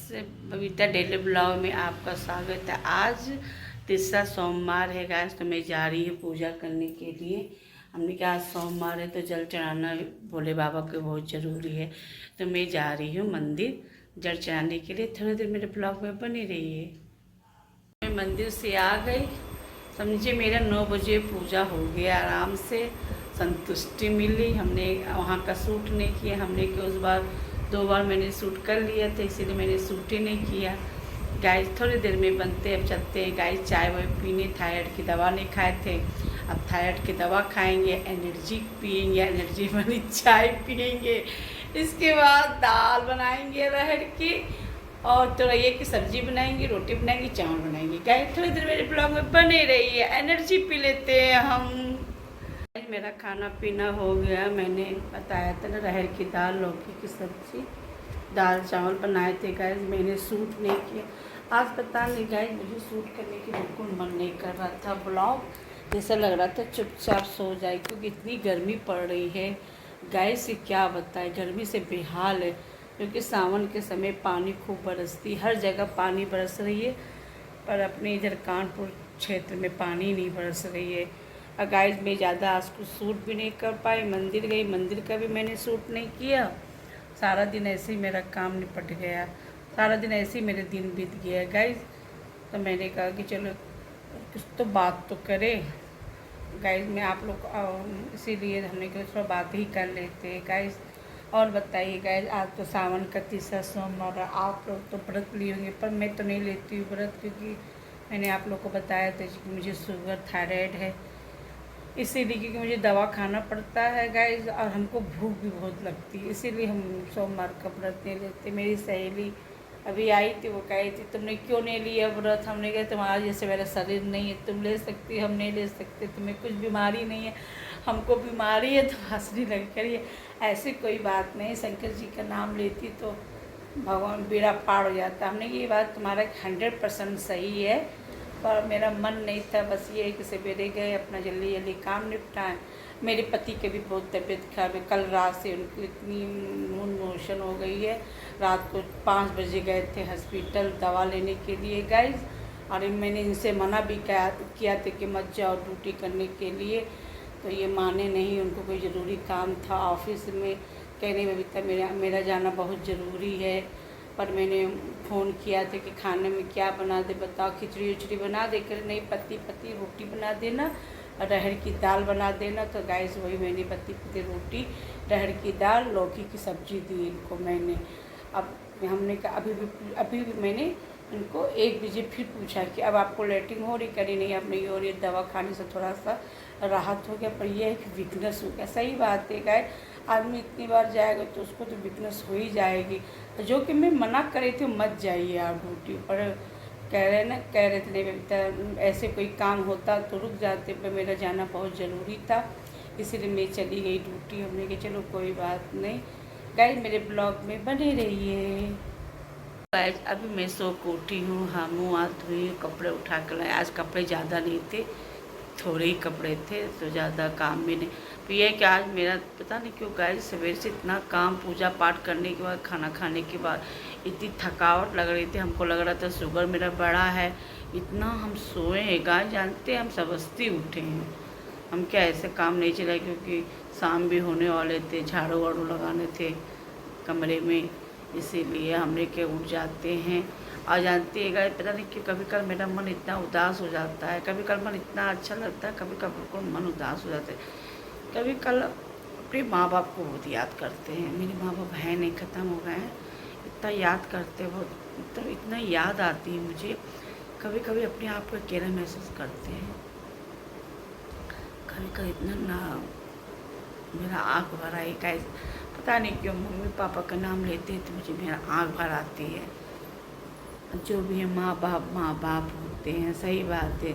Babita daily blog में आपका स्वागत है। आज तीसरा सोमवार है गाइस, तो मैं जा रही हूँ पूजा करने के लिए। हमने कहा आज सोमवार है तो जल चढ़ाना भोले बाबा को बहुत ज़रूरी है, तो मैं जा रही हूँ मंदिर जल चढ़ाने के लिए। थोड़ी देर मेरे ब्लॉग में बनी रही है। मैं मंदिर से आ गई, समझिए मेरा 9 बजे पूजा हो गया, आराम से संतुष्टि मिली। हमने वहाँ का शूट नहीं किया, हमने कि उस बार 2 बार मैंने शूट कर लिया था, इसीलिए मैंने शूट ही नहीं किया। गाइस थोड़ी देर में बनते अब चलते हैं। गाइस चाय वाय पीने, थायराइड की दवा नहीं खाए थे, अब थायराइड की दवा खाएंगे, एनर्जी पियेंगे, एनर्जी वाली चाय पियेंगे। इसके बाद दाल बनाएंगे अरहर की, और तुरैये की सब्जी बनाएंगे, रोटी बनाएंगे, चावल बनाएंगे। गाइस थोड़ी देर मेरे ब्लॉग में बने रही है, एनर्जी पी लेते हैं हम। मेरा खाना पीना हो गया। मैंने बताया था ना, अरहर की दाल, लौकी की सब्जी, दाल चावल बनाए थे। गाइस मैंने शूट नहीं किया आज, पता नहीं गाइस मुझे शूट करने की बिल्कुल मन नहीं कर रहा था। ब्लॉग जैसा लग रहा था चुपचाप सो जाए, क्योंकि इतनी गर्मी पड़ रही है। गाइस क्या बताए, गर्मी से बेहाल है, क्योंकि सावन के समय पानी खूब बरसती, हर जगह पानी बरस रही है, पर अपने इधर कानपुर क्षेत्र में पानी नहीं बरस रही है। और गाइस मैं ज़्यादा आज कुछ शूट भी नहीं कर पाई। मंदिर गई, मंदिर का भी मैंने शूट नहीं किया। सारा दिन ऐसे ही मेरा काम निपट गया, सारा दिन ऐसे ही मेरे दिन बीत गया गाइस। तो मैंने कहा कि चलो कुछ तो बात तो करें गाइस। मैं आप लोग इसीलिए हमने कहा थोड़ा बात ही कर लेते हैं गाइस। और बताइए गाइस, आज तो सावन का तीसरा सोमवार, आप लोग तो व्रत लिए होंगे, पर मैं तो नहीं लेती हूँ व्रत, क्योंकि मैंने आप लोग को बताया था कि मुझे शुगर थायराइड है, इसीलिए क्योंकि मुझे दवा खाना पड़ता है गाइस, और हमको भूख भी बहुत लगती है, इसीलिए हम सोमवार का व्रत नहीं लेते। मेरी सहेली अभी आई थी, वो कही थी तुमने क्यों नहीं लिया व्रत। हमने कहा तुम्हारा जैसे मेरा शरीर नहीं है, तुम ले सकती, हम नहीं ले सकते, तुम्हें कुछ बीमारी नहीं है, हमको बीमारी है। तो हंसने लगी, करिए ऐसी कोई बात नहीं, शंकर जी का नाम लेती तो भगवान बेड़ा पार हो जाता। हमने ये बात तुम्हारा 100% सही है, पर मेरा मन नहीं था। बस ये है कि सवेरे गए, अपना जल्दी जल्दी काम निपटाएं। मेरे पति की भी बहुत तबीयत खराब है, कल रात से उनको इतनी मूड मोशन हो गई है। रात को 5 बजे गए थे हॉस्पिटल दवा लेने के लिए गाइस, और मैंने इनसे मना भी किया था कि मत जाओ ड्यूटी करने के लिए, तो ये माने नहीं। उनको कोई ज़रूरी काम था ऑफिस में, कहने में भी था मेरा जाना बहुत ज़रूरी है। पर मैंने फ़ोन किया था कि खाने में क्या बना दे बताओ, खिचड़ी उचड़ी बना दे कर, नहीं पति पति रोटी बना देना और अरहर की दाल बना देना। तो गाइस वही मैंने पति पति रोटी, अरहर की दाल, लौकी की सब्जी दी इनको मैंने। अब हमने कहा अभी भी मैंने इनको 1 बजे फिर पूछा कि अब आपको लेटिंग हो रही, करी नहीं, अब नहीं हो रही, दवा खाने से थोड़ा सा राहत हो गया, पर यह है कि वीकनेस हो गया। सही बात है गाइस, आदमी इतनी बार जाएगा तो उसको तो वीकनेस हो ही जाएगी। जो कि मैं मना कर रही थी मत जाइए आप ड्यूटी पर, कह रहे थे नहीं बेटा, ऐसे कोई काम होता तो रुक जाते, पर मेरा जाना बहुत ज़रूरी था, इसीलिए मैं चली गई ड्यूटी। हमने कहा चलो कोई बात नहीं। गाइस मेरे ब्लॉग में बने रहिए। गाइस अभी मैं सो को उठी हूँ, हाँ मुँह हाथ धोई, कपड़े उठा कर लाए। आज कपड़े ज़्यादा नहीं थे, थोड़े ही कपड़े थे, तो ज़्यादा काम भी नहीं। तो ये है कि आज मेरा पता नहीं क्यों गाइस सवेरे से इतना काम, पूजा पाठ करने के बाद, खाना खाने के बाद इतनी थकावट लग रही थी। हमको लग रहा था शुगर मेरा बढ़ा है, इतना हम सोए हैं गाइस, जानते हैं हम सबस्ती उठे हैं। हम क्या ऐसे काम नहीं चला, क्योंकि शाम भी होने वाले थे, झाड़ू वाड़ू लगाने थे कमरे में, इसीलिए हमने के उठ जाते हैं। और जानती है गाइस, पता नहीं क्यों कभी कभी मेरा मन इतना उदास हो जाता है, कभी कभी मन इतना अच्छा लगता है, कभी कभी बिल्कुल मन उदास हो जाता है। कभी कल अपने माँ बाप को बहुत याद करते हैं। मेरे माँ बाप हैं नहीं, ख़त्म हो गए हैं, इतना याद करते हैं, बहुत मतलब इतना याद आती है मुझे। कभी कभी अपने आप को अकेला महसूस करते हैं, कभी कभी इतना ना मेरा आँख भर आई गाइस, पता नहीं क्यों मम्मी पापा का नाम लेते हैं तो मुझे मेरा आँख भर आती है। जो भी है माँ बाप होते हैं, सही बात है।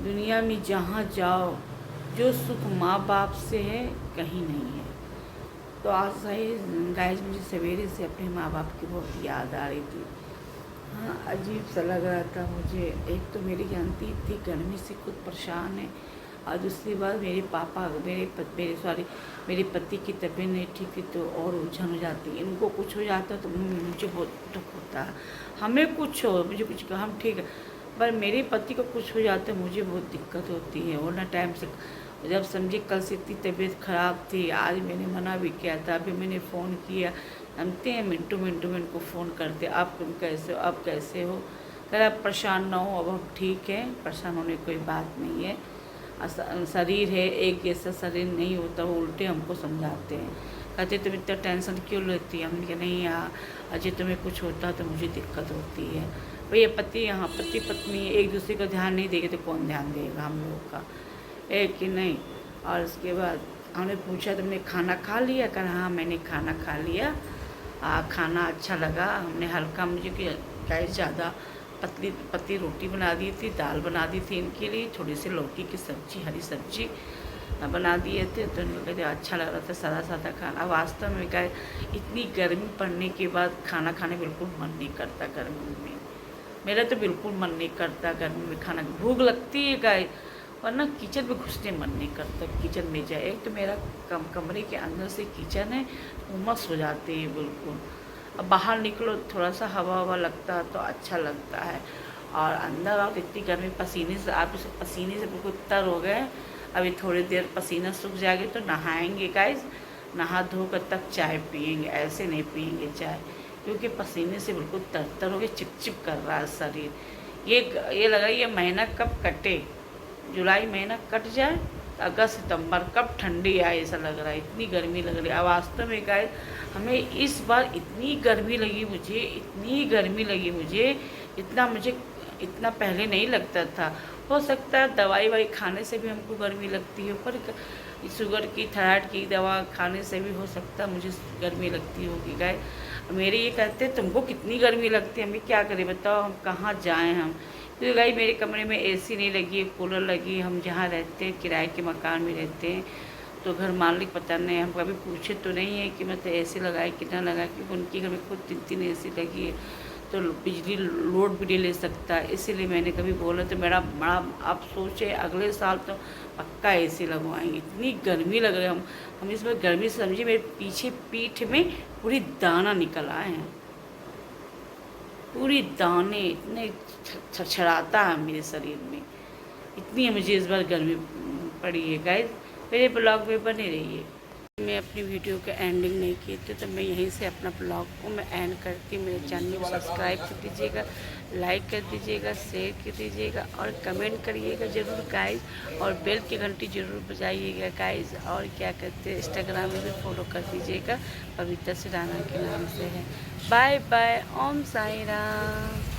दुनिया में जहाँ जाओ, जो सुख माँ बाप से है कहीं नहीं है। तो आज सही गाइस मुझे सवेरे से अपने माँ बाप की बहुत याद आ रही थी। हाँ अजीब सा लग रहा था मुझे। एक तो मेरी जानती इतनी गर्मी से खुद परेशान है, और दूसरी बात मेरे पति की तबीयत नहीं ठीक है, तो और उलझन हो जाती है। इनको कुछ हो जाता है तो मुझे बहुत दुख होता है। हमें कुछ हो, मुझे कुछ हम ठीक है, पर मेरे पति को कुछ हो जाता है मुझे बहुत दिक्कत होती है। वो ना टाइम से, जब समझिए कल से इतनी तबीयत ख़राब थी, आज मैंने मना भी किया था, अभी मैंने फ़ोन किया, जानते हैं मिनटों मिनटों में इनको फ़ोन करते, आप तुम कैसे हो, आप कैसे हो, कह आप परेशान ना हो, अब हम ठीक है, परेशान होने की कोई बात नहीं है, शरीर है एक जैसा शरीर नहीं होता। वो उल्टे हमको समझाते हैं, कहते तुम इतना टेंशन क्यों लेती है। हमने कहा नहीं यार, अजय तुम्हें कुछ होता तो मुझे दिक्कत होती है। भैया पति, यहाँ पति पत्नी एक दूसरे का ध्यान नहीं देंगे तो कौन ध्यान देगा हम लोग का, एक कि नहीं। और उसके बाद हमने पूछा तुमने खाना खा लिया, कहा हाँ मैंने खाना खा लिया, खाना अच्छा लगा। हमने हल्का, मुझे क्या ज़्यादा पतली पतली रोटी बना दी थी, दाल बना दी थी इनके लिए, थोड़ी सी लौकी की सब्जी, हरी सब्जी बना दिए थे, तो इनको कहते अच्छा लग रहा था सादा सादा खाना। वास्तव में क्या, इतनी गर्मी पड़ने के बाद खाना खाने बिल्कुल मन नहीं करता गर्मी में, मेरा तो बिल्कुल मन नहीं करता गर्मी में खाना, भूख लगती है गाय, वरना किचन में घुसने मन नहीं करता, किचन में जाए। एक तो मेरा कमरे के अंदर से किचन है, उमस हो जाती है बिल्कुल। अब बाहर निकलो थोड़ा सा हवा हवा लगता है तो अच्छा लगता है, और अंदर आओ तो इतनी गर्मी, पसीने से आप पसीने से बिल्कुल तर हो गए। अभी थोड़ी देर पसीना सूख जाएगी तो नहाएंगे गाइस, नहा धो कर तब चाय पियेंगे, ऐसे नहीं पियेंगे चाय, क्योंकि पसीने से बिल्कुल तर हो गए, चिपचिप कर रहा है शरीर। ये लगा ये महीना कब कटे, जुलाई महीना कट जाए, अगस्त सितंबर कब ठंडी आए, ऐसा लग रहा है, इतनी गर्मी लग रही है। वास्तव में गाइस हमें इस बार इतनी गर्मी लगी मुझे, इतनी गर्मी लगी मुझे, इतना पहले नहीं लगता था। हो सकता है दवाई वाई खाने से भी हमको गर्मी लगती है, पर शुगर की थायराइड की दवा खाने से भी हो सकता है मुझे गर्मी लगती होगी। गाय मेरे ये कहते हैं तुमको कितनी गर्मी लगती है, हमें क्या करें बताओ, हम कहाँ जाएं हम, क्योंकि गाय मेरे कमरे में एसी नहीं लगी है, कूलर लगी है। हम जहाँ रहते हैं किराए के मकान में रहते हैं, तो घर मालिक पता नहीं, हम कभी पूछे तो नहीं है कि मतलब एसी लगाए कितना लगा, क्योंकि उनके घर में खुद 3 एसी लगी है, तो बिजली लोड भी नहीं ले सकता, इसीलिए मैंने कभी बोला तो मेरा बड़ा अफसोस है, अगले साल तो पक्का एसी लगवाएंगे। इतनी गर्मी लग रही है, हम इस बार गर्मी से समझिए मेरे पीछे पीठ में पूरी दाना निकल आए हैं, पूरी दाने, इतने छड़छड़ाता है मेरे शरीर में, इतनी मुझे इस बार गर्मी पड़ी है। गाइस मेरे ब्लॉग में बने रहिए। मैं अपनी वीडियो का एंडिंग नहीं की थी, तो मैं यहीं से अपना ब्लॉग को मैं एंड करके मेरे चैनल को सब्सक्राइब कर दीजिएगा, लाइक कर दीजिएगा, शेयर कर दीजिएगा और कमेंट करिएगा ज़रूर गाइस, और बेल की घंटी ज़रूर बजाइएगा गाइस। और क्या कहते हैं, इंस्टाग्राम में भी फॉलो कर दीजिएगा, पवित्र सिराना के नाम से है। बाय बाय, ओम साई राम।